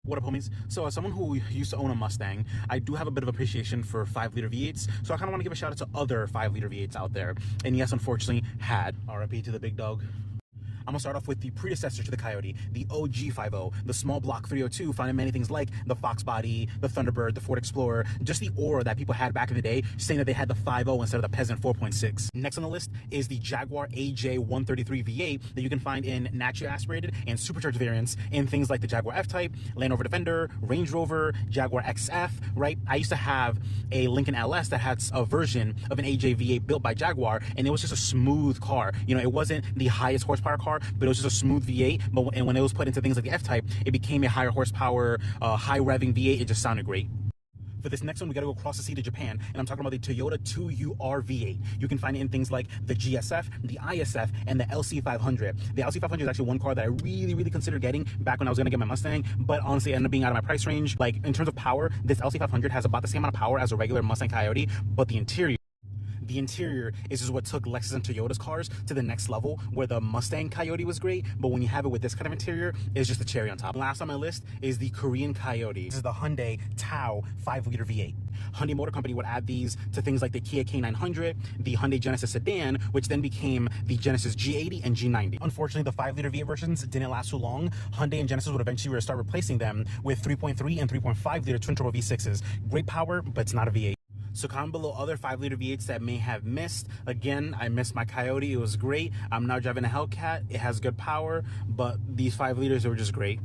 What up, homies? So as someone who used to own a Mustang, I do have a bit of appreciation for 5-liter V8s, so I kind of want to give a shout out to other 5-liter V8s out there. And yes, unfortunately, had RIP to the big dog. I'm gonna start off with the predecessor to the Coyote, the OG 5.0, the small block 302, found in many things like the Fox body, the Thunderbird, the Ford Explorer, just the aura that people had back in the day, saying that they had the 5.0 instead of the Peasant 4.6. Next on the list is the Jaguar AJ133 V8 that you can find in naturally aspirated and supercharged variants in things like the Jaguar F-Type, Land Rover Defender, Range Rover, Jaguar XF, right? I used to have a Lincoln LS that had a version of an AJ V8 built by Jaguar, and it was just a smooth car. You know, it wasn't the highest horsepower car, but it was just a smooth V8. And when it was put into things like the F-Type, it became a higher horsepower, high revving V8. It just sounded great. For this next one, we gotta go across the sea to Japan, and I'm talking about the Toyota 2UR V8. You can find it in things like the GSF, the ISF, and the LC500. The LC500 is actually one car that I really considered getting back when I was gonna get my Mustang, but honestly, it ended up being out of my price range. Like, in terms of power, this LC500 has about the same amount of power as a regular Mustang Coyote, but the interior is just what took Lexus and Toyota's cars to the next level, where the Mustang Coyote was great, but when you have it with this kind of interior, it's just the cherry on top. Last on my list is the Korean Coyote. This is the Hyundai Tao 5-liter V8. Hyundai Motor Company would add these to things like the Kia K900, the Hyundai Genesis sedan, which then became the Genesis G80 and G90. Unfortunately, the 5-liter V8 versions didn't last too long. Hyundai and Genesis would eventually start replacing them with 3.3 and 3.5-liter twin-turbo V6s. Great power, but it's not a V8. So comment below other 5-liter V8s that may have missed. Again, I missed my Coyote. It was great. I'm now driving a Hellcat. It has good power, but these 5 liters were just great.